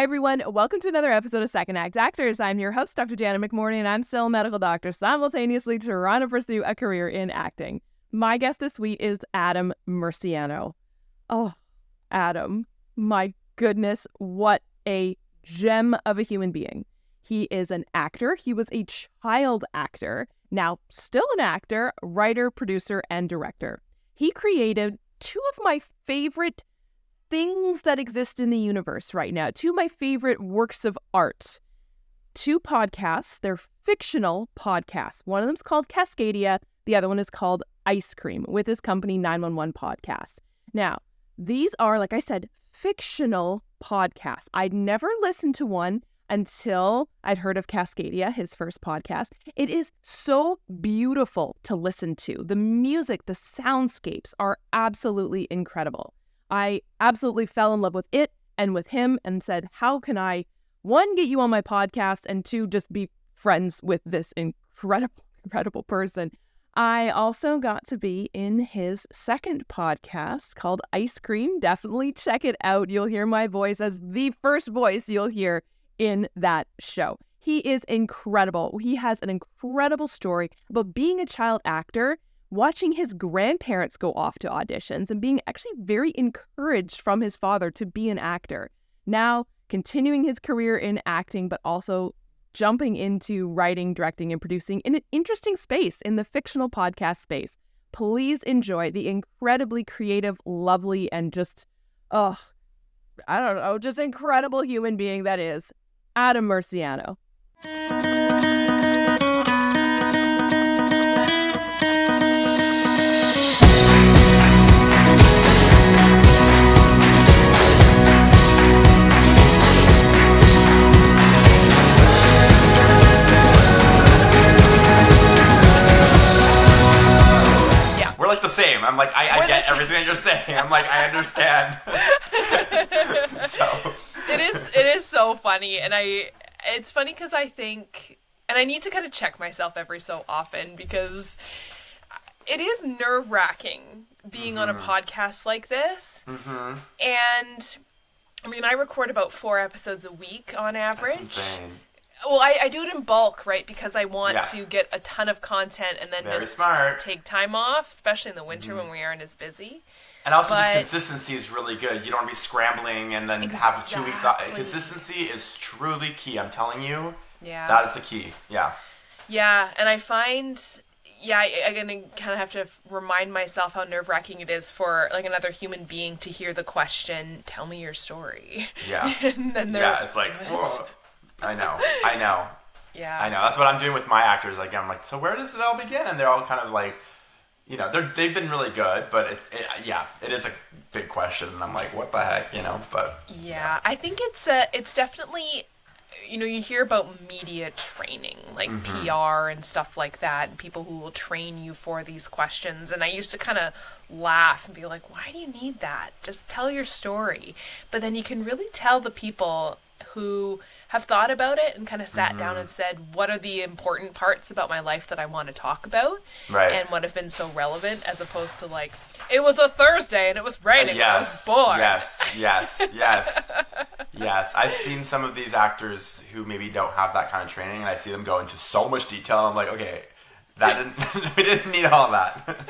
Hi, everyone. Welcome to another episode of Second Act Actors. I'm your host, Dr. Janet McMorney, and I'm still a medical doctor simultaneously trying to pursue a career in acting. My guest this week is Adam Murciano. Oh, Adam, my goodness, what a gem of a human being. He is an actor. He was a child actor, now still an actor, writer, producer, and director. He created two of my favorite things that exist in the universe right now, two of my favorite works of art. Two podcasts. They're fictional podcasts. One of them's called Cascadia. The other one is called Ice Cream with his company 911 Podcasts. Now, these are, like I said, fictional podcasts. I'd never listened to one until I'd heard of Cascadia, his first podcast. It is so beautiful to listen to. The music, the soundscapes are absolutely incredible. I absolutely fell in love with it and with him and said, how can I, one, get you on my podcast, and two, just be friends with this incredible person. I also got to be in his second podcast called Ice Cream. Definitely check it out. You'll hear my voice as the first voice you'll hear in that show. He is incredible. He has an incredible story about being a child actor, watching his grandparents go off to auditions, and being actually very encouraged from his father to be an actor. Now, continuing his career in acting, but also jumping into writing, directing, and producing in an interesting space, in the fictional podcast space. Please enjoy the incredibly creative, lovely, and just, just incredible human being that is Adam Murciano. The same. I'm like, I get everything that you're saying. I'm like, I understand. So it is so funny, and it's funny because I think, and I need to kind of check myself every so often, because it is nerve-wracking being on a podcast like this. And I mean, I record about 4 episodes a week on average. That's insane. Well, I do it in bulk, right? Because I want to get a ton of content and then take time off, especially in the winter when we aren't as busy. And also just consistency is really good. You don't want to be scrambling and then have 2 weeks off. Consistency is truly key. I'm telling you. Yeah. That is the key. Yeah. Yeah, and I find, I'm going to kind of have to remind myself how nerve-wracking it is for like another human being to hear the question, tell me your story. Yeah. And then it's like, whoa. I know. Yeah. I know. That's what I'm doing with my actors. Like, I'm like, so where does it all begin? And they're all kind of like, you know, they've been really good, but it is a big question. And I'm like, what the heck, you know? But yeah. I think it's definitely, you know, you hear about media training, like PR and stuff like that, and people who will train you for these questions. And I used to kind of laugh and be like, why do you need that? Just tell your story. But then you can really tell the people who have thought about it and kind of sat down and said, what are the important parts about my life that I want to talk about? Right. And what have been so relevant, as opposed to like, it was a Thursday and it was raining and I was bored. Yes. I've seen some of these actors who maybe don't have that kind of training, and I see them go into so much detail. I'm like, okay, we didn't need all that.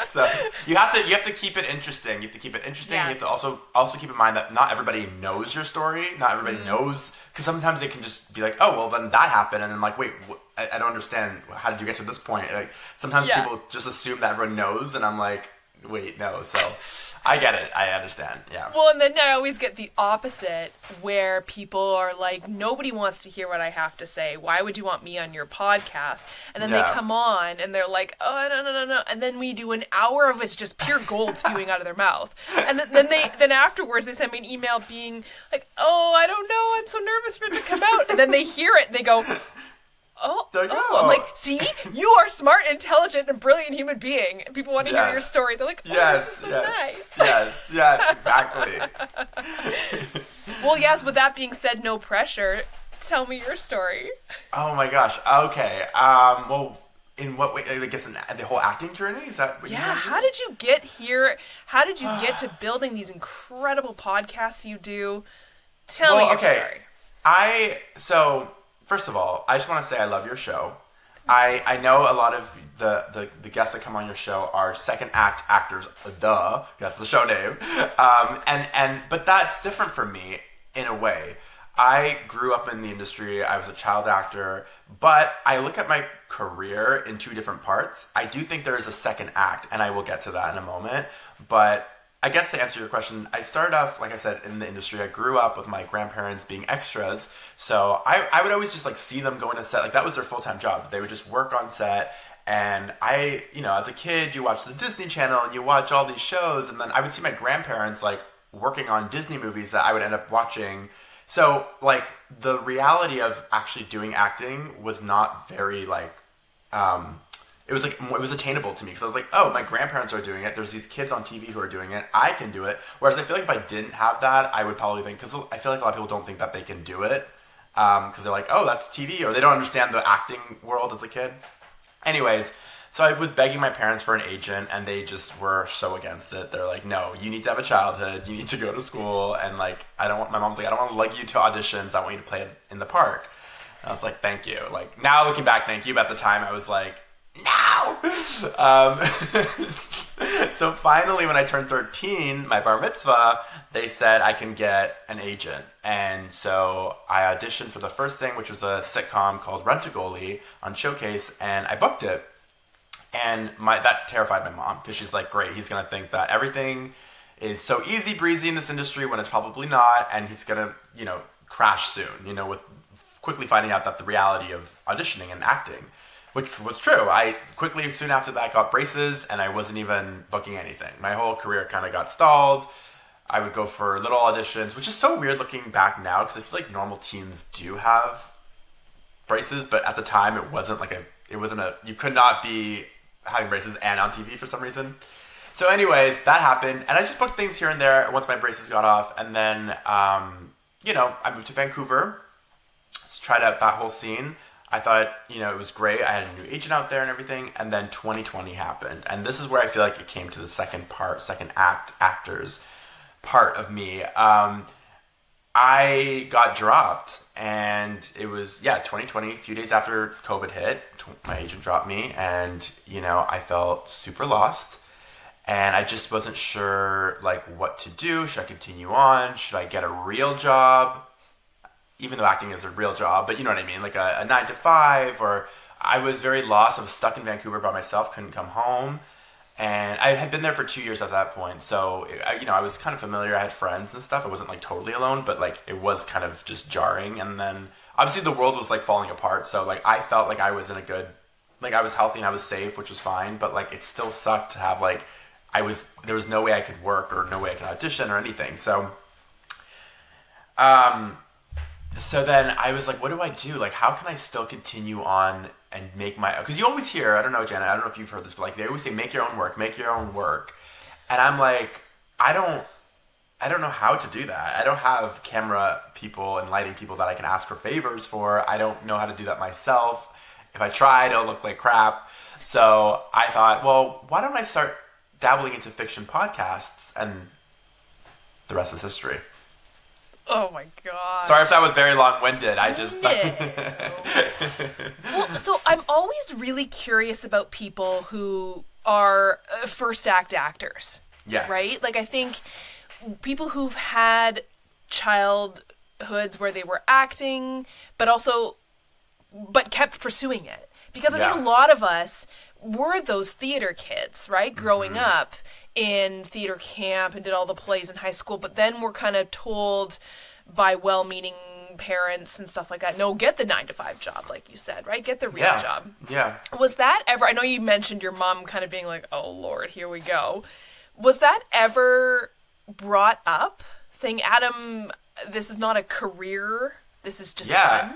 So you have to keep it interesting. You have to keep it interesting. Yeah. You have to also keep in mind that not everybody knows your story. Not everybody knows, because sometimes they can just be like, oh, well, then that happened, and I'm like, wait, I don't understand. How did you get to this point? Like, sometimes people just assume that everyone knows, and I'm like, wait, no. So I get it. I understand. Yeah. Well, and then I always get the opposite, where people are like, nobody wants to hear what I have to say. Why would you want me on your podcast? And then they come on and they're like, oh, no. And then we do an hour of it's just pure gold spewing out of their mouth. And then afterwards they send me an email being like, oh, I don't know. I'm so nervous for it to come out. And then they hear it and they go, Oh, I'm like, see, you are smart, intelligent, and brilliant human being. And people want to hear your story. They're like, this is so nice. Yes, exactly. Well, yes, with that being said, no pressure. Tell me your story. Oh my gosh. Okay. Well, in what way? I guess in the whole acting journey? Is that what you mean? How did you get here? How did you get to building these incredible podcasts you do? Tell me your story. So first of all, I just want to say I love your show. I know a lot of the guests that come on your show are second act actors. Duh, that's the show name. But that's different for me in a way. I grew up in the industry. I was a child actor, but I look at my career in two different parts. I do think there is a second act, and I will get to that in a moment. But I guess to answer your question, I started off, like I said, in the industry. I grew up with my grandparents being extras. So I would always just like see them go into set. Like that was their full-time job. They would just work on set. And as a kid, you watch the Disney Channel and you watch all these shows. And then I would see my grandparents like working on Disney movies that I would end up watching. So like the reality of actually doing acting was not very like, it was attainable to me because I was like, oh, my grandparents are doing it. There's these kids on TV who are doing it. I can do it. Whereas I feel like if I didn't have that, I would probably think, because I feel like a lot of people don't think that they can do it because they're like, oh, that's TV, or they don't understand the acting world as a kid. Anyways, so I was begging my parents for an agent, and they just were so against it. They're like, no, you need to have a childhood. You need to go to school, and like, my mom's like, I don't want to lug you to auditions. I want you to play in the park. And I was like, thank you. Like now looking back, thank you. But at the time, I was like, no! So finally, when I turned 13, my bar mitzvah, they said I can get an agent. And so I auditioned for the first thing, which was a sitcom called Rent-A-Goalie on Showcase, and I booked it. And that terrified my mom, because she's like, great, he's going to think that everything is so easy breezy in this industry when it's probably not, and he's going to, crash soon, with quickly finding out that the reality of auditioning and acting, which was true. I quickly, soon after that, got braces, and I wasn't even booking anything. My whole career kind of got stalled. I would go for little auditions, which is so weird looking back now, because I feel like normal teens do have braces, but at the time it wasn't you could not be having braces and on TV for some reason. So anyways, that happened, and I just booked things here and there once my braces got off, and then, I moved to Vancouver, tried out that whole scene. I thought, it was great. I had a new agent out there and everything. And then 2020 happened. And this is where I feel like it came to the second actors part of me. I got dropped. And it was, 2020, a few days after COVID hit, my agent dropped me. And, I felt super lost. And I just wasn't sure, like, what to do. Should I continue on? Should I get a real job? Even though acting is a real job, but you know what I mean, like a 9 to 5, or I was very lost. I was stuck in Vancouver by myself, couldn't come home, and I had been there for 2 years at that point. So, I was kind of familiar. I had friends and stuff. I wasn't like totally alone, but like it was kind of just jarring. And then obviously the world was like falling apart. So like I felt like I was in a good, like I was healthy and I was safe, which was fine. But like it still sucked to have like there was no way I could work or no way I could audition or anything. So then I was like, what do I do? Like, how can I still continue on and make because you always hear, I don't know, Janet, I don't know if you've heard this, but like they always say, make your own work. And I'm like, I don't know how to do that. I don't have camera people and lighting people that I can ask for favors for. I don't know how to do that myself. If I tried, it'll look like crap. So I thought, well, why don't I start dabbling into fiction podcasts? And the rest is history. Oh my god. Sorry if that was very long-winded. I just... Well, so I'm always really curious about people who are first act actors. Yes. Right? Like I think people who've had childhoods where they were acting, but kept pursuing it. Because I think a lot of us were those theater kids, right? Growing up in theater camp and did all the plays in high school, but then we're kind of told by well-meaning parents and stuff like that, no, get the 9 to 5 job, like you said, right? Get the real job. Yeah. Was that ever, I know you mentioned your mom kind of being like, oh Lord, here we go. Was that ever brought up? Saying, Adam, this is not a career, this is just fun?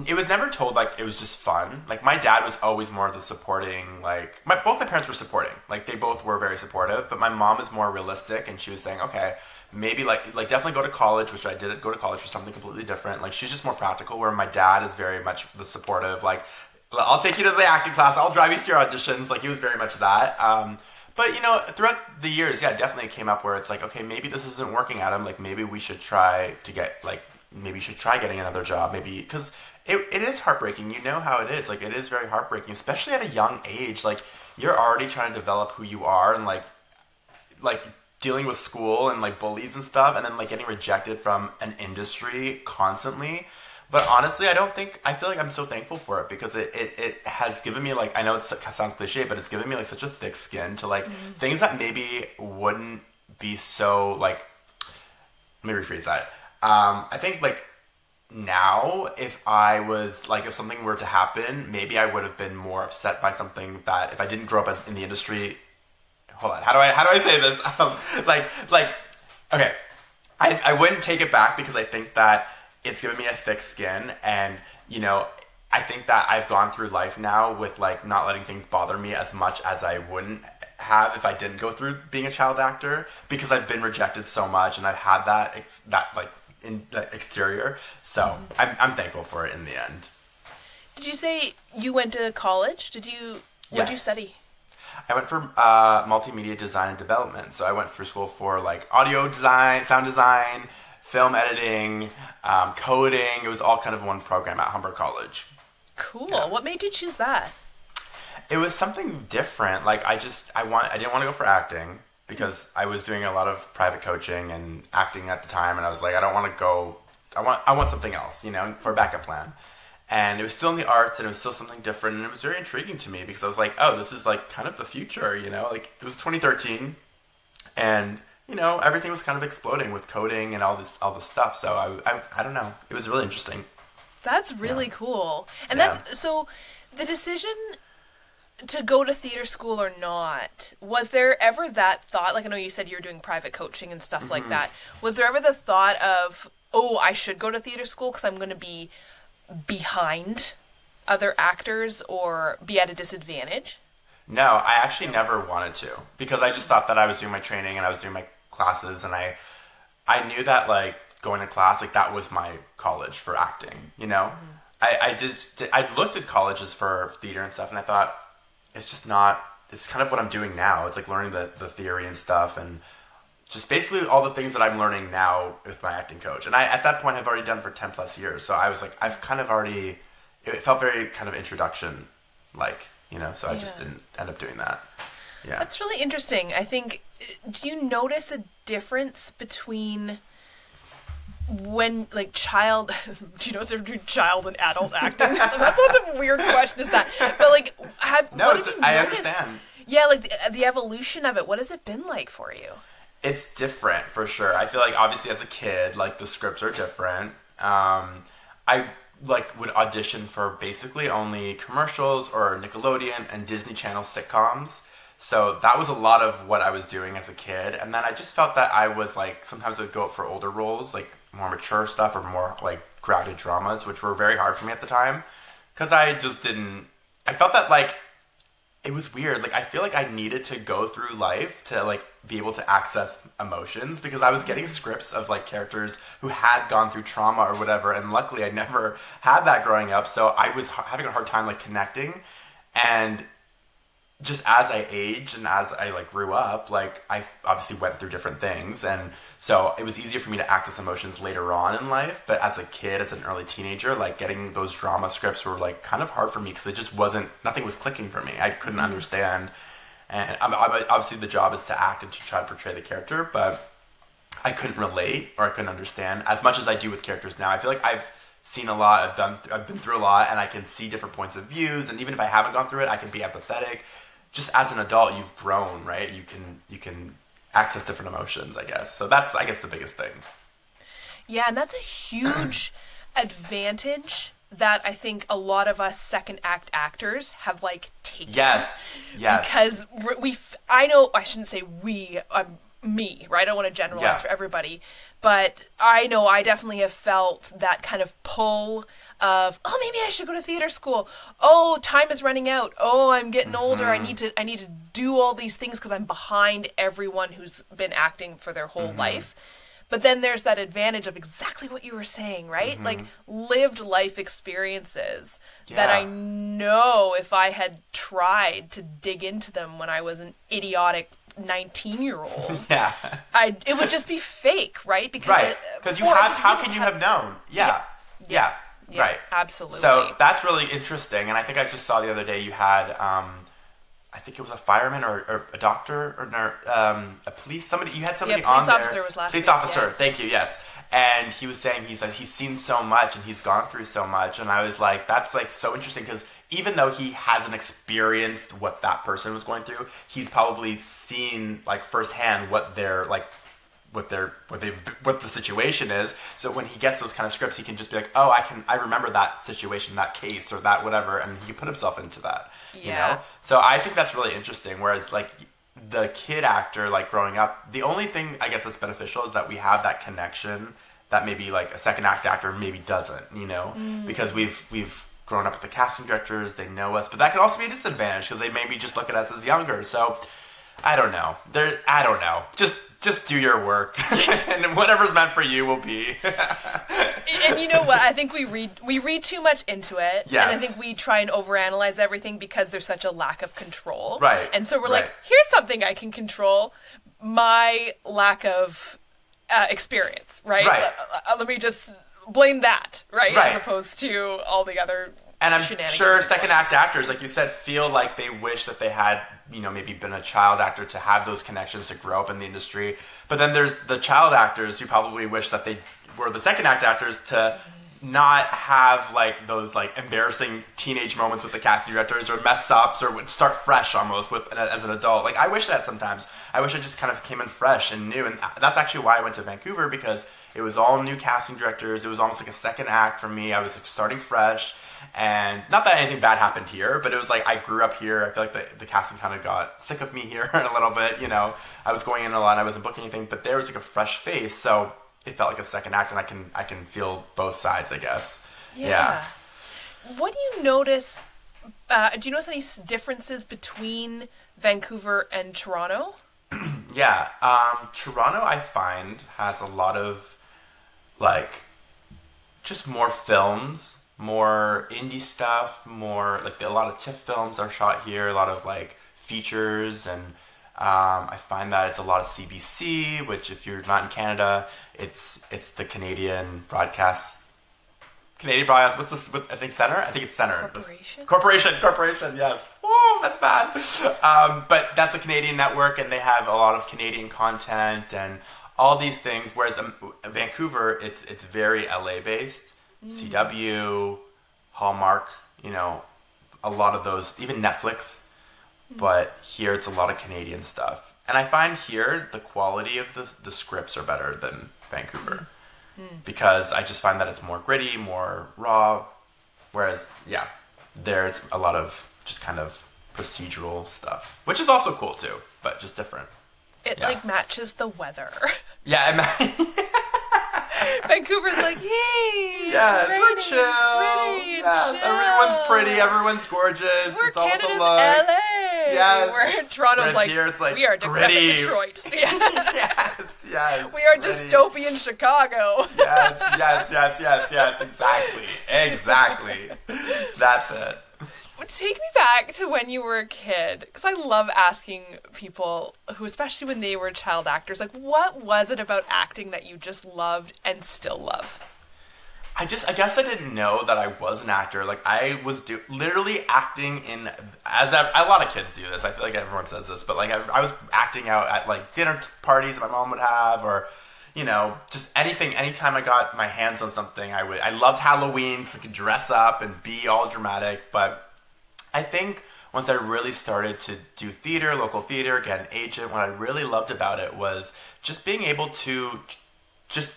It was never told like it was just fun. Like my dad was always more of the supporting, like both my parents were supporting. Like they both were very supportive, but my mom is more realistic, and she was saying, okay, maybe like definitely go to college, which I did go to college for something completely different. Like she's just more practical, where my dad is very much the supportive, like I'll take you to the acting class, I'll drive you to your auditions. Like he was very much that. But, you know, throughout the years, yeah, definitely it came up where it's like, okay, maybe this isn't working, Adam. Like, maybe we should try to get, like, maybe you should try getting another job. Maybe, because it is heartbreaking. You know how it is. Like, it is very heartbreaking, especially at a young age. Like, you're already trying to develop who you are and, like dealing with school and, like, bullies and stuff, and then, like, getting rejected from an industry constantly. But honestly, I feel like I'm so thankful for it because it has given me, like, I know it sounds cliche, but it's given me, like, such a thick skin to, like, things that maybe wouldn't be so, like, let me rephrase that. I think, like, now, if if something were to happen, maybe I would have been more upset by something that if I didn't grow up in the industry. Hold on, how do I say this? Okay, I wouldn't take it back because I think that it's given me a thick skin, and, you know, I think that I've gone through life now with, like, not letting things bother me as much as I wouldn't have if I didn't go through being a child actor, because I've been rejected so much and I've had that exterior. So I'm thankful for it in the end. Did you say you went to college? What did you study? I went for multimedia design and development. So I went for school for, like, audio design, sound design, film editing, coding. It was all kind of one program at Humber College. Cool. Yeah. What made you choose that? It was something different. Like, I didn't want to go for acting because I was doing a lot of private coaching and acting at the time, and I was like, I don't want to go. I want something else, you know, for a backup plan. And it was still in the arts, and it was still something different, and it was very intriguing to me because I was like, oh, this is, like, kind of the future, you know? Like, it was 2013, and, you know, everything was kind of exploding with coding and all this stuff. So I don't know. It was really interesting. That's really cool. And that's so the decision to go to theater school or not, was there ever that thought, like, I know you said you were doing private coaching and stuff like that. Was there ever the thought of, oh, I should go to theater school because I'm going to be behind other actors or be at a disadvantage? No, I actually never wanted to, because I just thought that I was doing my training and I was doing my classes, and I knew that, like, going to class, like, that was my college for acting, you know? I looked at colleges for theater and stuff, and I thought, it's just not, it's kind of what I'm doing now. It's like learning the theory and stuff, and just basically all the things that I'm learning now with my acting coach. And I, at that point, I've already done it for 10 plus years. So I was like, I've kind of already, it felt very kind of introduction, like, you know, so I just didn't end up doing that. Yeah. That's really interesting. I think, do you notice a difference between when, like, do you notice between child and adult acting? That's what a weird question is that. But, like, I understand. Yeah, like, the evolution of it, what has it been like for you? It's different, for sure. I feel like, obviously, as a kid, like, the scripts are different. I, like, would audition for basically only commercials or Nickelodeon and Disney Channel sitcoms. So that was a lot of what I was doing as a kid. And then I just felt that I was, like, sometimes I would go up for older roles, like, more mature stuff or more, like, grounded dramas, which were very hard for me at the time. Because I felt that, like, it was weird. Like, I feel like I needed to go through life to, like, be able to access emotions, because I was getting scripts of, like, characters who had gone through trauma or whatever, and luckily I never had that growing up, so I was having a hard time, like, connecting. And just as I aged and as I, like, grew up, like, I obviously went through different things, and so it was easier for me to access emotions later on in life. But as a kid, as an early teenager, like, getting those drama scripts were, like, kind of hard for me, because it just nothing was clicking for me. I couldn't understand. And obviously the job is to act and to try to portray the character, but I couldn't relate or I couldn't understand as much as I do with characters now. I feel like I've seen a lot, I've been through a lot, and I can see different points of views, and even if I haven't gone through it, I can be empathetic. Just as an adult, you've grown, right? You can access different emotions, I guess. So that's, I guess, the biggest thing. Yeah, and that's a huge advantage that I think a lot of us second act actors have, like, taken. Yes. Because I shouldn't say we, me, right? I don't want to generalize for everybody. But I know I definitely have felt that kind of pull of, oh, maybe I should go to theater school. Oh, time is running out. Oh, I'm getting older. I need to do all these things because I'm behind everyone who's been acting for their whole life. But then there's that advantage of exactly what you were saying, right? Like lived life experiences that I know if I had tried to dig into them when I was an idiotic 19-year-old, it would just be fake, right? Because you have. How can you have known? Yeah, right. Absolutely. So that's really interesting, and I think I just saw the other day you had, I think it was a fireman or a doctor or a police. Somebody you had somebody on there. Police officer was last. Police week, officer. Thank you. Yes. And he was saying he's seen so much and he's gone through so much, and I was like, that's like so interesting because even though he hasn't experienced what that person was going through, he's probably seen like firsthand what the situation is. So when he gets those kind of scripts, he can just be like, oh, I remember that situation, that case, or that whatever, and he can put himself into that. You know? So I think that's really interesting. Whereas like the kid actor, like growing up, the only thing I guess that's beneficial is that we have that connection that maybe like a second act actor maybe doesn't, you know, because we've grown up with the casting directors, they know us, but that could also be a disadvantage because they maybe just look at us as younger. So I don't know. I don't know. Just do your work, and whatever's meant for you will be. And you know what? I think we read too much into it. Yes. And I think we try and overanalyze everything because there's such a lack of control. Right. And so we're like, here's something I can control: my lack of experience. Right. Let me just blame that. Right. As opposed to all the other. And I'm sure second act actors, like you said, feel like they wish that they had, you know, maybe been a child actor to have those connections to grow up in the industry. But then there's the child actors who probably wish that they were the second act actors to not have like those like embarrassing teenage moments with the casting directors or mess ups or would start fresh almost as an adult. Like I wish that sometimes. I wish I just kind of came in fresh and new. And that's actually why I went to Vancouver, because it was all new casting directors. It was almost like a second act for me. I was like starting fresh. And not that anything bad happened here, but it was like I grew up here. I feel like the casting kind of got sick of me here a little bit. You know, I was going in a lot. I wasn't booking anything, but there was like a fresh face, so it felt like a second act, and I can feel both sides, I guess. Yeah. What do you notice? Do you notice any differences between Vancouver and Toronto? Yeah, Toronto I find has a lot of like just more films. More indie stuff, more like a lot of TIFF films are shot here, a lot of like features, and I find that it's a lot of CBC, which if you're not in Canada, it's the Canadian broadcast. What's I think Center? I think it's Center. Corporation. Yes. Oh, that's bad. But that's a Canadian network, and they have a lot of Canadian content and all these things. Whereas Vancouver, it's very LA based. CW, Hallmark, you know, a lot of those, even Netflix, but here it's a lot of Canadian stuff. And I find here the quality of the scripts are better than Vancouver because I just find that it's more gritty, more raw, whereas, there it's a lot of just kind of procedural stuff, which is also cool too, but just different. It like matches the weather. Vancouver's like, hey, we're chill. Everyone's pretty, everyone's gorgeous. We're it's all Canada's the look. LA. Yes. Where Toronto's like, here it's like, we are decrepit Detroit. yes. We are dystopian Chicago. Yes. Exactly. That's it. Take me back to when you were a kid, because I love asking people who, especially when they were child actors, like, what was it about acting that you just loved and still love? I guess I didn't know that I was an actor. Like, I was literally acting in, a lot of kids do this. I feel like everyone says this, but like I was acting out at like dinner parties that my mom would have, or you know, just anything. Anytime I got my hands on something, I loved Halloween because I could dress up and be all dramatic, but I think once I really started to do theater, local theater, get an agent, what I really loved about it was just being able to just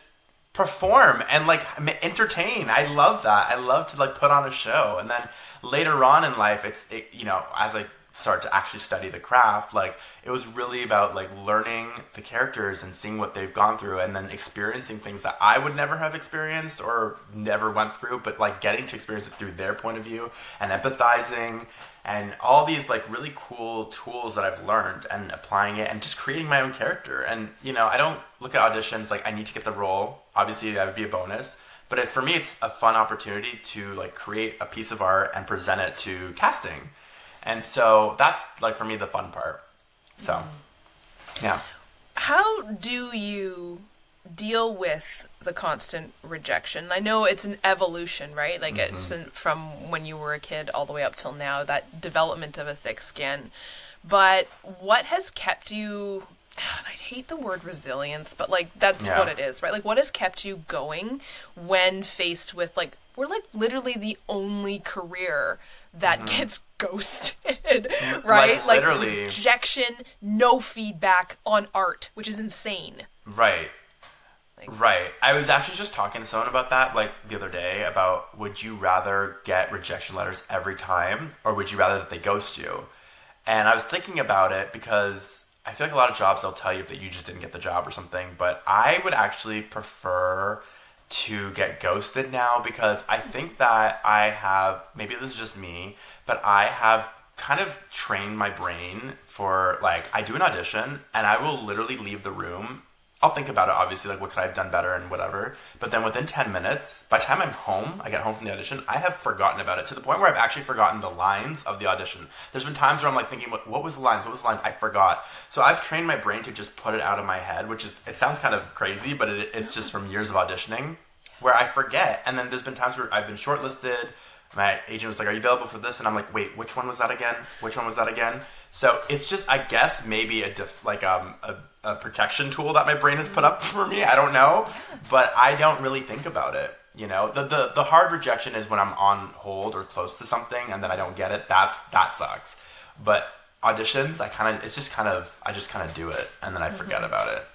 perform and like entertain. I love that. I love to like put on a show. And then later on in life, you know, as I start to actually study the craft, like it was really about like learning the characters and seeing what they've gone through and then experiencing things that I would never have experienced or never went through, but like getting to experience it through their point of view and empathizing and all these like really cool tools that I've learned and applying it and just creating my own character. And I don't look at auditions like I need to get the role. Obviously that would be a bonus, but for me it's a fun opportunity to like create a piece of art and present it to casting. And so that's like for me the fun part. So, yeah. How do you deal with the constant rejection? I know it's an evolution, right? Like it's from when you were a kid all the way up till now, that development of a thick skin. But what has kept you, and I hate the word resilience, but like that's what it is, right? Like what has kept you going when faced with like, we're like literally the only career that gets ghosted, right? Like literally. Rejection, no feedback on art, which is insane. Right. Right. I was actually just talking to someone about that like the other day about would you rather get rejection letters every time or would you rather that they ghost you? And I was thinking about it because I feel like a lot of jobs they'll tell you that you just didn't get the job or something, but I would actually prefer to get ghosted now because I think that I have, maybe this is just me, but I have kind of trained my brain for like, I do an audition and I will literally leave the room. I'll think about it, obviously, like what could I have done better and whatever. But then within 10 minutes, by the time I'm home, I get home from the audition, I have forgotten about it to the point where I've actually forgotten the lines of the audition. There's been times where I'm like thinking, what was the lines? What was the lines? I forgot. So I've trained my brain to just put it out of my head, which is, it sounds kind of crazy, but it's just from years of auditioning where I forget. And then there's been times where I've been shortlisted. My agent was like, are you available for this? And I'm like, wait, which one was that again? Which one was that again? So it's just, I guess, maybe a protection tool that my brain has put up for me. I don't know. But I don't really think about it. The hard rejection is when I'm on hold or close to something and then I don't get it. That sucks. But auditions, I just kind of do it and then I forget about it.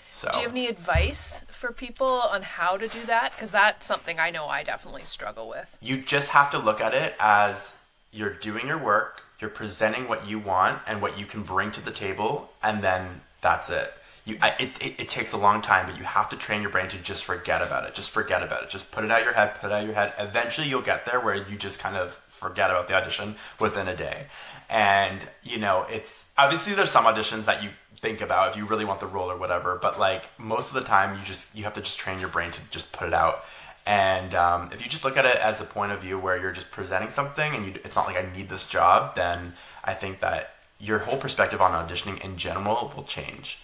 So, do you have any advice for people on how to do that? Because that's something I know I definitely struggle with. You just have to look at it as you're doing your work, you're presenting what you want and what you can bring to the table, and then that's it. It takes a long time, but you have to train your brain to just forget about it. Just forget about it. Just put it out of your head, Eventually you'll get there where you just kind of forget about the audition within a day. And, it's obviously there's some auditions that you think about if you really want the role or whatever, but like most of the time you have to just train your brain to just put it out. And if you just look at it as a point of view where you're just presenting something and it's not like I need this job, then I think that your whole perspective on auditioning in general will change.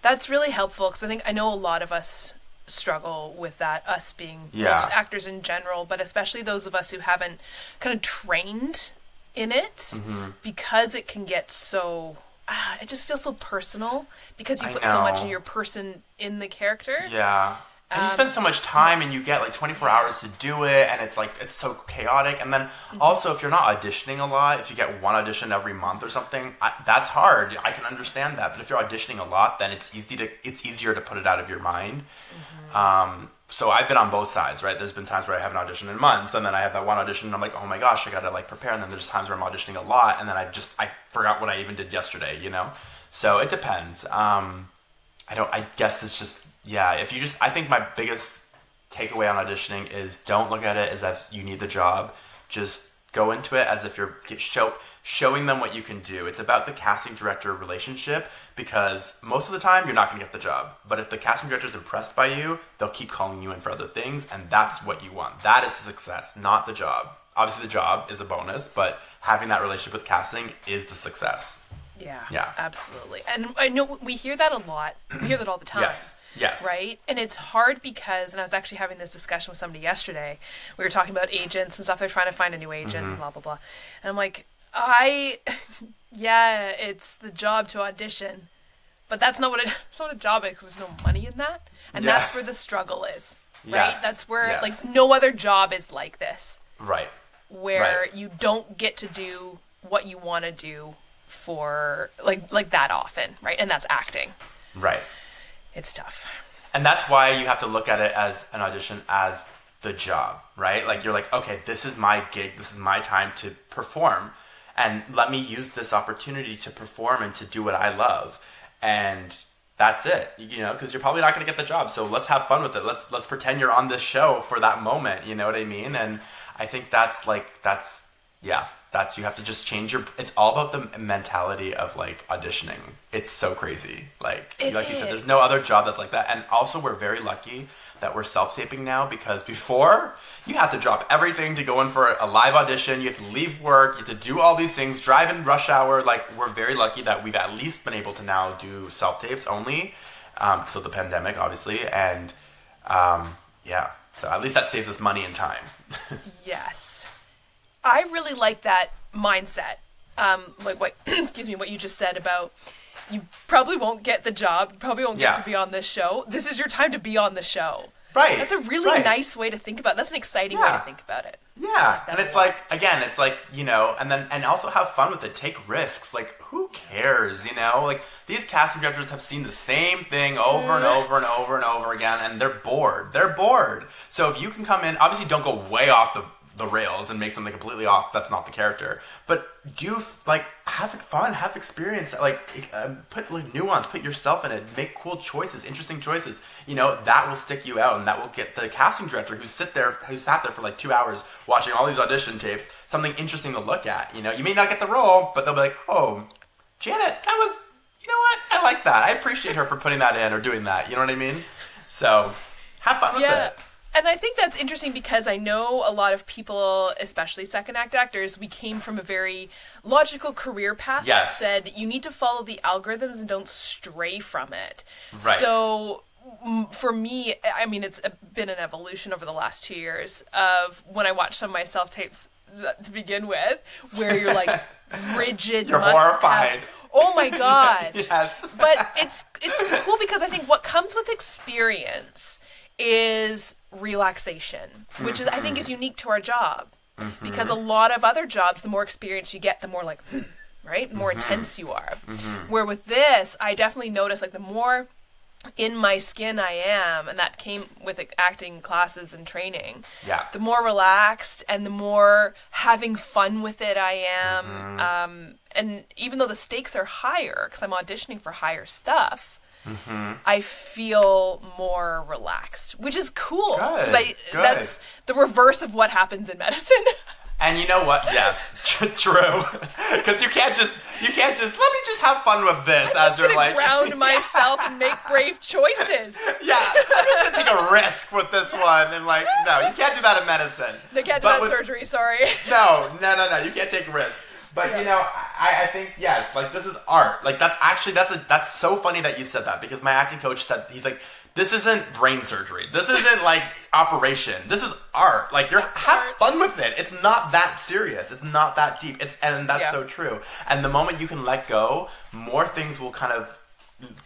That's really helpful because I know a lot of us struggle with that, us being just actors in general, but especially those of us who haven't kind of trained in it because it can get so it just feels so personal because you put so much of your person in the character. And you spend so much time and you get like 24 hours to do it and it's so chaotic. And then also if you're not auditioning a lot, if you get one audition every month or something, that's hard. I can understand that. But if you're auditioning a lot, then it's easier to put it out of your mind. So I've been on both sides, right? There's been times where I haven't auditioned in months and then I have that one audition and I'm like, oh my gosh, I gotta like prepare. And then there's times where I'm auditioning a lot and then I forgot what I even did yesterday, So it depends. I guess it's just, I think my biggest takeaway on auditioning is don't look at it as if you need the job. Just go into it as if you're showing them what you can do. It's about the casting director relationship because most of the time you're not going to get the job. But if the casting director is impressed by you, they'll keep calling you in for other things, and that's what you want. That is success, not the job. Obviously, the job is a bonus, but having that relationship with casting is the success. Yeah, absolutely. And I know we hear that a lot. We hear that all the time. Yes. Right? And it's hard because, and I was actually having this discussion with somebody yesterday. We were talking about agents and stuff. They're trying to find a new agent, blah, blah, blah. And I'm like, it's the job to audition. But that's not what a job is because there's no money in that. And that's where the struggle is. Right? That's where, like, no other job is like this. Right. Where you don't get to do what you want to do for like that often, right? And that's acting. Right. It's tough. And that's why you have to look at it as an audition as the job, right? Like, you're like, okay, this is my gig, this is my time to perform, and let me use this opportunity to perform and to do what I love. And that's it, you know, because you're probably not going to get the job, so let's have fun with it. Let's pretend you're on this show for that moment, you know what I mean? And I think that's you have to just change it's all about the mentality of like auditioning. It's so crazy. Like you said, there's no other job that's like that. And also, we're very lucky that we're self-taping now, because before you had to drop everything to go in for a live audition. You have to leave work, you have to do all these things, drive in rush hour. Like, we're very lucky that we've at least been able to now do self-tapes only, because of the pandemic, obviously. And so at least that saves us money and time. Yes. I really like that mindset. Like what what you just said about, you probably won't get the job, you probably won't get to be on this show. This is your time to be on the show. Right. That's a really nice way to think about it. That's an exciting way to think about it. Yeah. And it's like, again, it's like, you know, and also have fun with it. Take risks. Like, who cares, you know? Like, these casting directors have seen the same thing over and over and over and over again, and they're bored. They're bored. So if you can come in, obviously don't go way off the rails and make something completely off. That's not the character. But do, like, have fun, have experience, like, put like nuance, put yourself in it, make cool choices, interesting choices. You know, that will stick you out, and that will get the casting director who sat there for like 2 hours watching all these audition tapes something interesting to look at. You know, you may not get the role, but they'll be like, oh, Janet, that was, you know what? I like that. I appreciate her for putting that in or doing that. You know what I mean? So have fun with it. And I think that's interesting, because I know a lot of people, especially second act actors, we came from a very logical career path that said you need to follow the algorithms and don't stray from it. Right. So for me, I mean, it's been an evolution over the last 2 years of when I watch some of my self-tapes to begin with, where you're like rigid. You're horrified. Oh my God. Yes. But it's cool, because I think what comes with experience is relaxation, which is, I think, is unique to our job, because a lot of other jobs, the more experience you get, the more like, right, the more intense you are. Where with this, I definitely notice, like, the more in my skin I am, and that came with acting classes and training, the more relaxed and the more having fun with it I am. And even though the stakes are higher, because I'm auditioning for higher stuff, I feel more relaxed, which is cool. Good. That's the reverse of what happens in medicine. And you know what? Yes, true. Because you can't just let me just have fun with this. I'm as you're like, ground myself and make brave choices. Yeah, I'm just gonna take a risk with this one, and like, no, you can't do that in medicine. They can't do that in surgery. Sorry. No, you can't take risks. But you know, I think, yes, like, this is art. Like, that's so funny that you said that, because my acting coach said, he's like, this isn't brain surgery. This isn't like operation. This is art. Like, have fun with it. It's not that serious. It's not that deep. And that's so true. And the moment you can let go, more things will kind of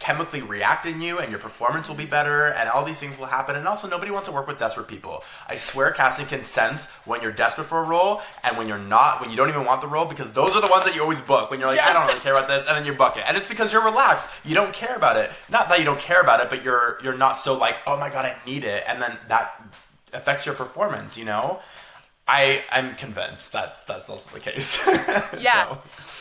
chemically react in you, and your performance will be better, and all these things will happen. And also, nobody wants to work with desperate people. I swear casting can sense when you're desperate for a role and when you're not, when you don't even want the role, because those are the ones that you always book, when you're like, I don't really care about this, and then you book it. And it's because you're relaxed. You don't care about it. Not that you don't care about it, but you're not so like, oh my God, I need it. And then that affects your performance, you know? I'm convinced that's also the case. Yeah.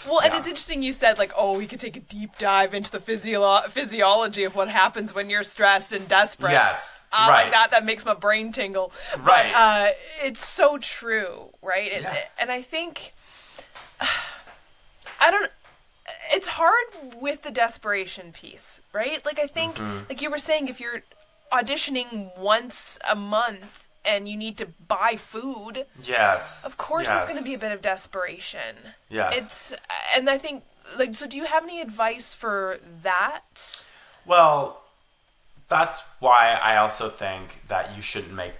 Well, and it's interesting you said, like, oh, we could take a deep dive into the physiology of what happens when you're stressed and desperate. Yes, right. Like that makes my brain tingle. Right. But it's so true, right? And I think, it's hard with the desperation piece, right? Like, I think, like you were saying, if you're auditioning once a month, and you need to buy food. Yes. Of course there's going to be a bit of desperation. Yes. And I think, like, so do you have any advice for that? Well, that's why I also think that you shouldn't make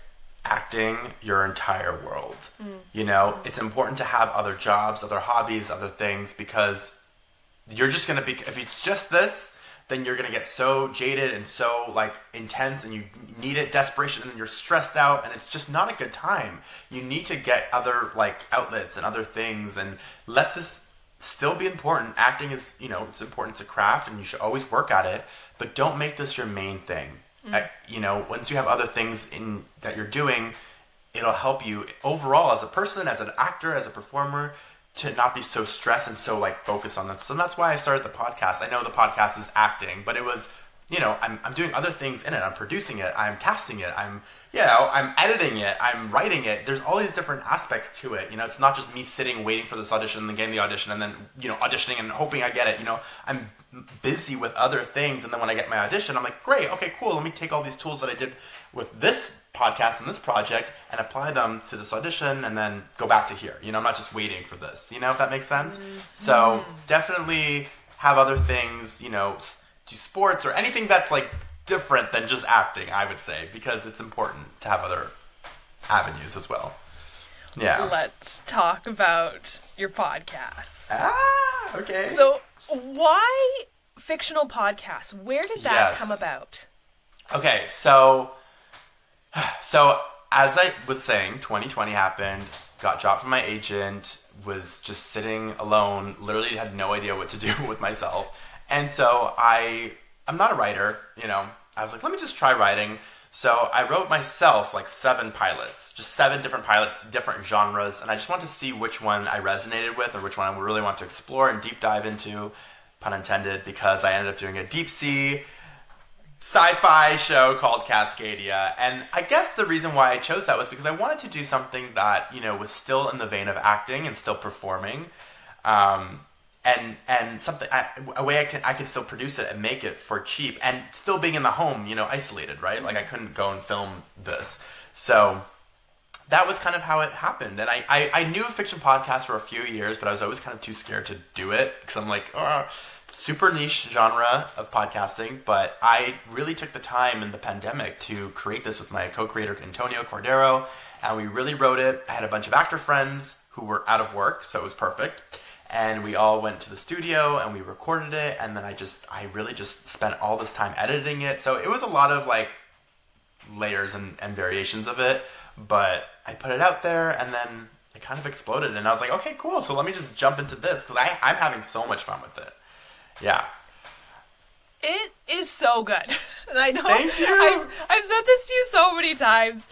acting your entire world. You know, it's important to have other jobs, other hobbies, other things, because you're just going to be, if it's just this, then you're going to get so jaded and so, like, intense, and you need it, desperation, and you're stressed out, and it's just not a good time. You need to get other, like, outlets and other things, and let this still be important. Acting is, you know, it's important to craft, and you should always work at it, but don't make this your main thing. You know, once you have other things that you're doing, it'll help you overall as a person, as an actor, as a performer, to not be so stressed and so like focused on that. So that's why I started the podcast. I know the podcast is acting, but it was, I'm doing other things in it. I'm producing it. I'm casting it. I'm editing it. I'm writing it. There's all these different aspects to it. It's not just me sitting waiting for this audition and then getting the audition and then, auditioning and hoping I get it. I'm busy with other things. And then when I get my audition, I'm like, great, okay, cool. Let me take all these tools that I did with this podcast and this project and apply them to this audition and then go back to here. I'm not just waiting for this, if that makes sense. So definitely have other things, do sports or anything that's like different than just acting, I would say, because it's important to have other avenues as well. Yeah. Let's talk about your podcast. Okay. So why fictional podcasts? Where did that come about? Okay, so as I was saying, 2020 happened, got dropped from my agent, was just sitting alone, literally had no idea what to do with myself. And so I'm not a writer, I was like, let me just try writing. So I wrote myself like 7 pilots, just 7 different pilots, different genres. And I just wanted to see which one I resonated with or which one I really want to explore and deep dive into, pun intended, because I ended up doing a deep sea sci-fi show called Cascadia. And I guess the reason why I chose that was because I wanted to do something that, was still in the vein of acting and still performing. And something, a way I could still produce it and make it for cheap and still being in the home, isolated, right? Like I couldn't go and film this. So that was kind of how it happened. And I knew a fiction podcast for a few years, but I was always kind of too scared to do it because I'm like, super niche genre of podcasting. But I really took the time in the pandemic to create this with my co-creator, Antonio Cordero. And we really wrote it. I had a bunch of actor friends who were out of work, so it was perfect. And we all went to the studio and we recorded it. And then I really just spent all this time editing it. So it was a lot of like layers and variations of it. But I put it out there and then it kind of exploded. And I was like, okay, cool. So let me just jump into this because I'm having so much fun with it. Yeah. It is so good. And I know Thank you. I've said this to you so many times.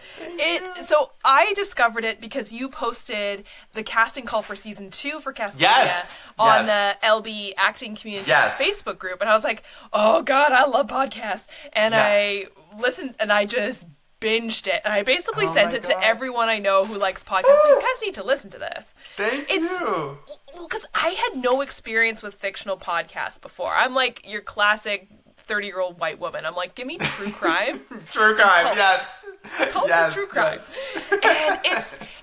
So I discovered it because you posted the casting call for season 2 for Cascadia on the LB acting community Facebook group. And I was like, oh God, I love podcasts. And I listened and I just binged it. And I basically sent it to everyone I know who likes podcasts. You guys need to listen to this. Thank you. Well, because I had no experience with fictional podcasts before. I'm like your classic 30-year-old white woman. I'm like, give me true crime. True crime, yes. Cults and true crime. And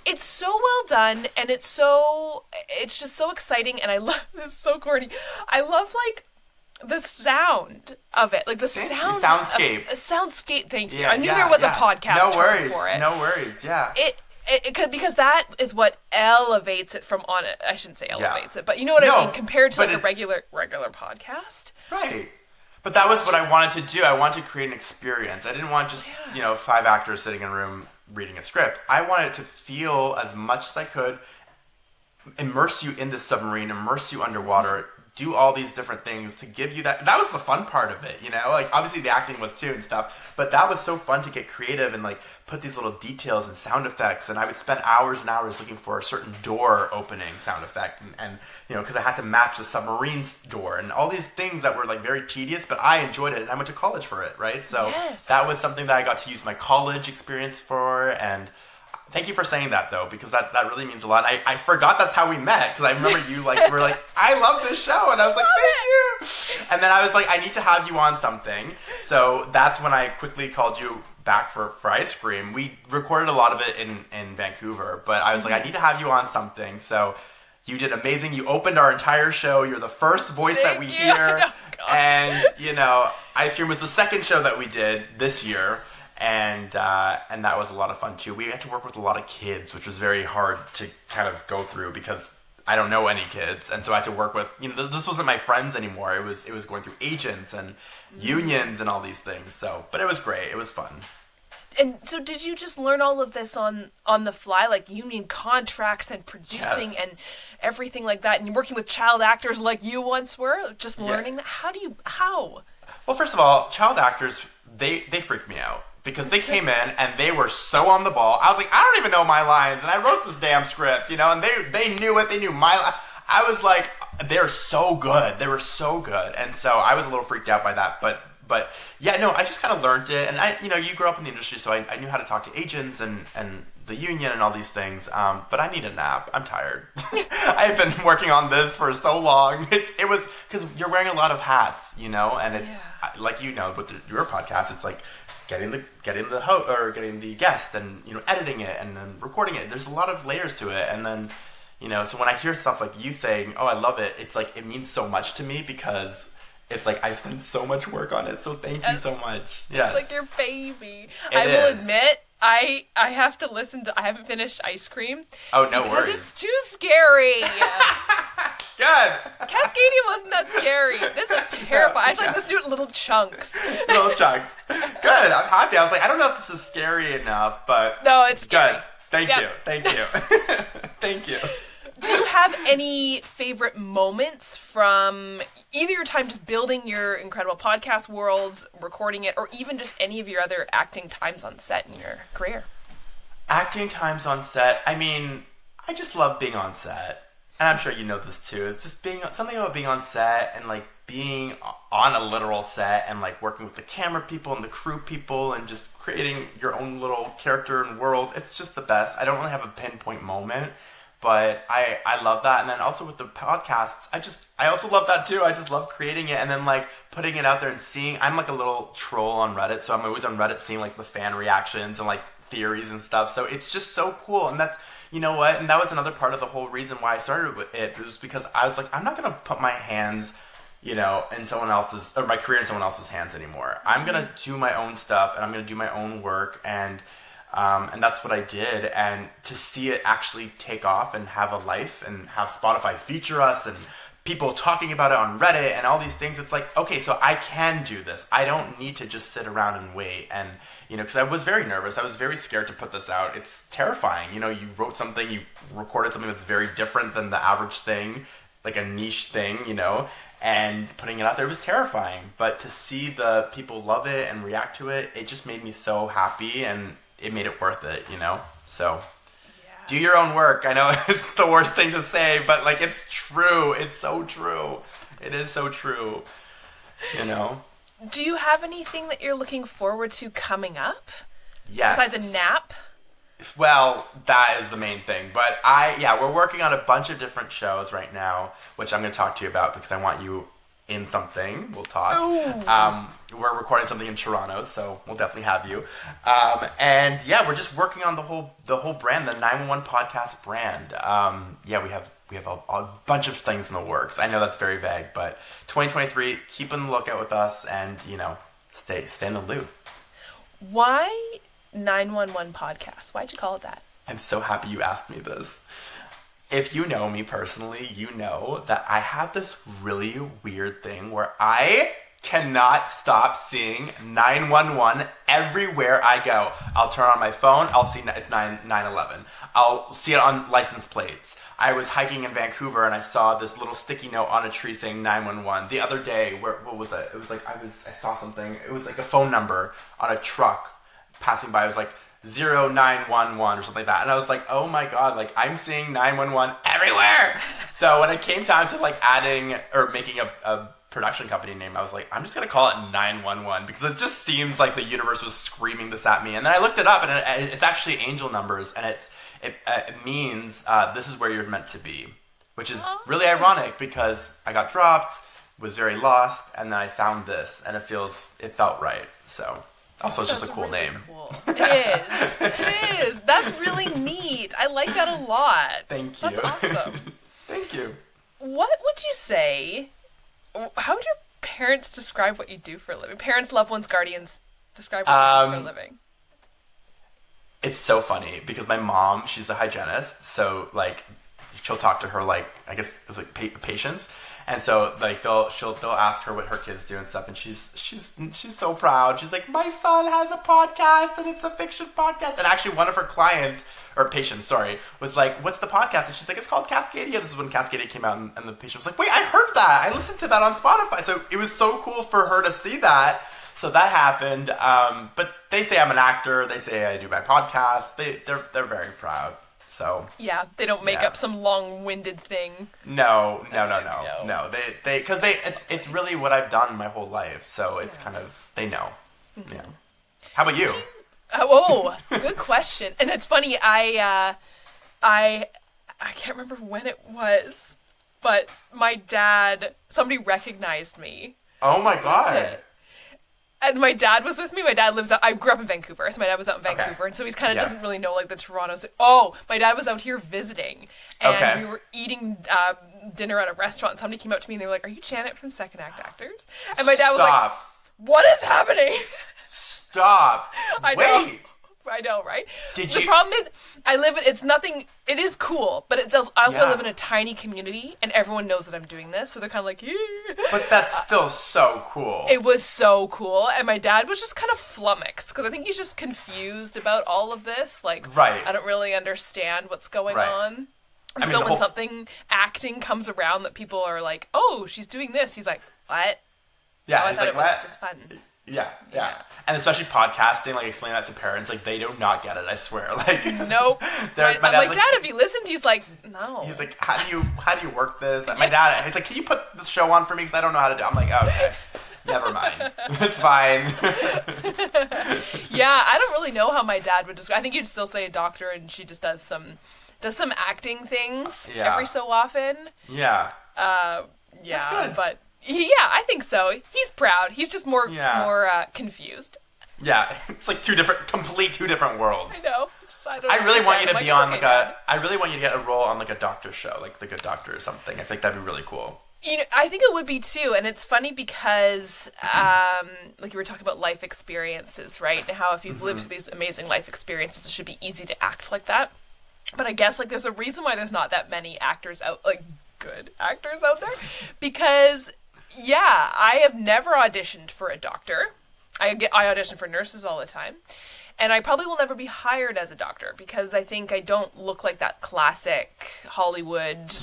it's so well done, and it's just so exciting, and I love, this is so corny. I love like the sound of it, like the soundscape. Thank you. I knew there was a podcast term for it. No worries. Yeah. It could, because that is what elevates it from on it. I shouldn't say elevates it, but you know what I mean. Compared to like a regular podcast, right? But that was what I wanted to do. I wanted to create an experience. I didn't want just 5 actors sitting in a room reading a script. I wanted to feel as much as I could, immerse you in the submarine, immerse you underwater, do all these different things to give you that. That was the fun part of it, like obviously the acting was too and stuff, but that was so fun to get creative and like put these little details and sound effects. And I would spend hours and hours looking for a certain door opening sound effect and because I had to match the submarine's door and all these things that were like very tedious, but I enjoyed it and I went to college for it, right? So that was something that I got to use my college experience for. And thank you for saying that, though, because that really means a lot. And I forgot that's how we met, because I remember you were like, I love this show. And I was like, thank you. And then I was like, I need to have you on something. So that's when I quickly called you back for ice cream. We recorded a lot of it in Vancouver, but I was like, I need to have you on something. So you did amazing. You opened our entire show. You're the first voice that we hear. And, Ice Cream was the second show that we did this year. And that was a lot of fun too. We had to work with a lot of kids, which was very hard to kind of go through because I don't know any kids, and so I had to work with this wasn't my friends anymore. It was going through agents and unions and all these things. So, but it was great. It was fun. And so, did you just learn all of this on the fly, like union contracts and producing and everything like that, and working with child actors like you once were, just learning that? How? Well, first of all, child actors they freak me out. because they came in and they were so on the ball. I was like, I don't even know my lines, and I wrote this damn script, you know, and they knew it. They knew my I was like, they're so good. They were so good. And so I was a little freaked out by that, but yeah, no, I just kind of learned it. And you grew up in the industry, so I knew how to talk to agents and the union and all these things. But I need a nap. I'm tired. I've been working on this for so long. It was because you're wearing a lot of hats, you know, and it's like, you know, with your podcast, it's like getting the guest and, you know, editing it and then recording it. There's a lot of layers to it. And then, you know, so when I hear stuff like you saying, oh, I love it, it's like, it means so much to me because it's like I spend so much work on it. So thank you so much. Yes. It's like your baby. I will admit, I have to listen to, I haven't finished Ice Cream. Oh, no worries. Because it's too scary. Good. Cascadia wasn't that scary. This is terrifying. I have to like listen to it in little chunks. Little chunks. Good. I'm happy. I was like, I don't know if this is scary enough, but no, it's scary. Good. Thank you. Thank you. Do you have any favorite moments from either your time just building your incredible podcast worlds, recording it, or even just any of your other acting times on set in your career? Acting times on set. I mean, I just love being on set. And I'm sure you know this too. It's just something about being on set and like being on a literal set and like working with the camera people and the crew people and just creating your own little character and world. It's just the best. I don't really have a pinpoint moment, but I love that. And then also with the podcasts, I also love that too. I just love creating it and then like putting it out there and seeing. I'm like a little troll on Reddit, so I'm always on Reddit seeing like the fan reactions and like theories and stuff. So it's just so cool. And that's, you know what? And that was another part of the whole reason why I started with it. It was because I was like, I'm not going to put my hands, you know, in someone else's, or my career in someone else's hands anymore. I'm going to do my own stuff and I'm going to do my own work. And that's what I did. And to see it actually take off and have a life and have Spotify feature us and people talking about it on Reddit and all these things, it's like, okay, so I can do this. I don't need to just sit around and wait. And, you know, because I was very nervous. I was very scared to put this out. It's terrifying. You know, you wrote something, you recorded something that's very different than the average thing, like a niche thing, you know, and putting it out there was terrifying. But to see the people love it and react to it, it just made me so happy and it made it worth it, you know? So do your own work. I know it's the worst thing to say, but like it's true. It's so true. It is so true, you know? Do you have anything that you're looking forward to coming up? Yes. Besides a nap? Well, that is the main thing. But we're working on a bunch of different shows right now, which I'm going to talk to you about because I want you in something. We'll talk. We're recording something in Toronto, so we'll definitely have you. And yeah, we're just working on the whole brand, the 911 podcast brand. We have a bunch of things in the works. I know that's very vague, but 2023, keep on the lookout with us, and you know, stay in the loop. Why 911 podcast? Why'd you call it that? I'm so happy you asked me this. If you know me personally, you know that I have this really weird thing where I cannot stop seeing 911 everywhere I go. I'll turn on my phone, I'll see it's 911. I'll see it on license plates. I was hiking in Vancouver and I saw this little sticky note on a tree saying 911. The other day, what was it? It was like I saw something. It was like a phone number on a truck passing by. It was like 0911 or something like that. And I was like, oh my God, like I'm seeing 911 everywhere. So when it came time to like adding or making a production company name, I was like, I'm just going to call it 911 because it just seems like the universe was screaming this at me. And then I looked it up and it's actually angel numbers and it means this is where you're meant to be, which is really ironic because I got dropped, was very lost, and then I found this and it felt right. So also it's just a cool really name. Cool. It is. It is. That's really neat. I like that a lot. Thank you. That's awesome. Thank you. What would you say? How would your parents describe what you do for a living? Parents, loved ones, guardians, describe what you do for a living. It's so funny because my mom, she's a hygienist, so like she'll talk to her like I guess it's like patients, and so like they'll ask her what her kids do and stuff, and she's so proud. She's like, my son has a podcast and it's a fiction podcast. And actually, one of her clients or patients, sorry, was like, what's the podcast? And she's like, it's called Cascadia. This is when Cascadia came out, and the patient was like, wait, I heard that. I listened to that on Spotify. So it was so cool for her to see that. So that happened. But they say I'm an actor. They say I do my podcast. They're very proud. So yeah, they don't make up some long-winded thing. No. They because it's really what I've done my whole life. So it's kind of, they know. Mm-hmm. Yeah. How about you? Oh, good question. And it's funny. I can't remember when it was, but my dad, somebody recognized me. Oh my God. And my dad was with me. My dad lives out, I grew up in Vancouver, so my dad was out in Vancouver, and so he's kind of doesn't really know like the Toronto. My dad was out here visiting, and we were eating dinner at a restaurant, and somebody came up to me and they were like, "Are you Janet from Second Act Actors?" And my dad was like, "What is happening?" Stop. Wait. I know, right? The problem is, it is cool, but I also live in a tiny community, and everyone knows that I'm doing this, so they're kind of like, But that's still so cool. It was so cool, and my dad was just kind of flummoxed, because I think he's just confused about all of this, like, I don't really understand what's going on. And so when something acting comes around that people are like, oh, she's doing this, he's like, what? Yeah, I thought it was just fun. Yeah. And especially podcasting, like explaining that to parents, like they do not get it, I swear. Like nope. I'm like, Dad, have you listened? He's like, no. He's like, how do you work this? My dad, he's like, can you put the show on for me? Because I don't know how to do it. I'm like, okay, never mind. It's fine. Yeah, I don't really know how my dad would describe. I think you'd still say a doctor, and she just does some acting things every so often. Yeah. That's good. But yeah, I think so. He's proud. He's just more confused. Yeah, it's like two different worlds. I know. I really want you to be on I really want you to get a role on like a doctor show, like The Good Doctor or something. I think that'd be really cool. You know, I think it would be too, and it's funny because, like you were talking about life experiences, right? And how if you've lived through these amazing life experiences, it should be easy to act like that. But I guess like there's a reason why there's not that many actors out, like good actors out there, because. Yeah, I have never auditioned for a doctor. I audition for nurses all the time. And I probably will never be hired as a doctor because I think I don't look like that classic Hollywood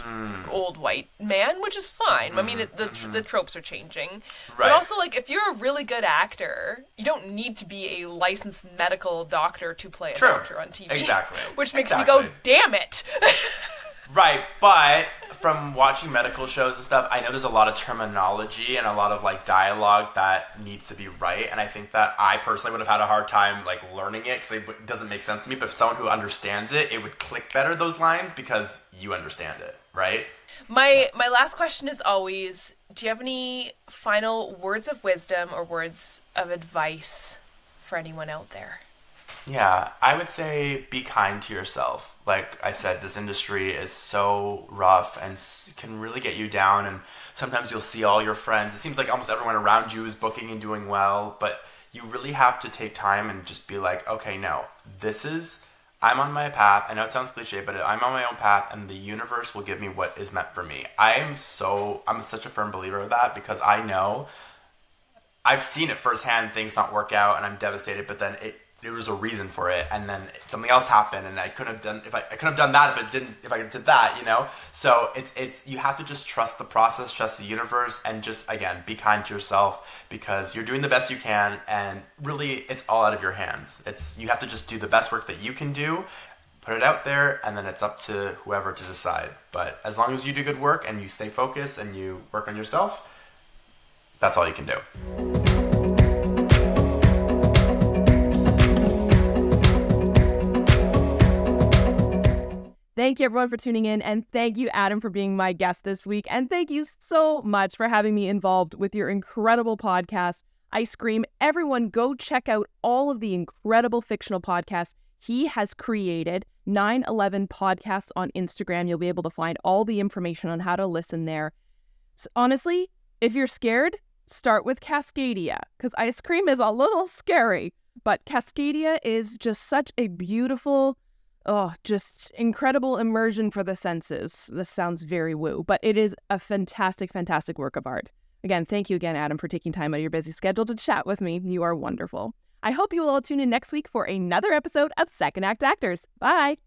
old white man, which is fine. I mean, the tropes are changing. Right. But also, like, if you're a really good actor, you don't need to be a licensed medical doctor to play a doctor on TV. Exactly. Which makes me go, damn it. Right, but from watching medical shows and stuff, I know there's a lot of terminology and a lot of like dialogue that needs to be right, and I think that I personally would have had a hard time like learning it because it doesn't make sense to me. But if someone who understands it, it would click better, those lines, because you understand it, right? My last question is always, do you have any final words of wisdom or words of advice for anyone out there? Yeah, I would say be kind to yourself. Like I said, this industry is so rough and can really get you down, and sometimes you'll see all your friends. It seems like almost everyone around you is booking and doing well, but you really have to take time and just be like, okay, no, I'm on my path. I know it sounds cliche, but I'm on my own path, and the universe will give me what is meant for me. I'm such a firm believer of that because I know I've seen it firsthand, things not work out, and I'm devastated, but then there was a reason for it, and then something else happened, and I couldn't have done that if I did that, you know. So it's you have to just trust the process, trust the universe, and just again be kind to yourself because you're doing the best you can, and really it's all out of your hands. You have to just do the best work that you can do, put it out there, and then it's up to whoever to decide. But as long as you do good work and you stay focused and you work on yourself, that's all you can do. Thank you, everyone, for tuning in, and thank you, Adam, for being my guest this week, and thank you so much for having me involved with your incredible podcast, Ice Cream. Everyone, go check out all of the incredible fictional podcasts he has created. 911 Podcasts on Instagram. You'll be able to find all the information on how to listen there. So honestly, if you're scared, start with Cascadia, because Ice Cream is a little scary, but Cascadia is just such a beautiful... just incredible immersion for the senses. This sounds very woo, but it is a fantastic, fantastic work of art. Again, thank you again, Adam, for taking time out of your busy schedule to chat with me. You are wonderful. I hope you will all tune in next week for another episode of Second Act Actors. Bye!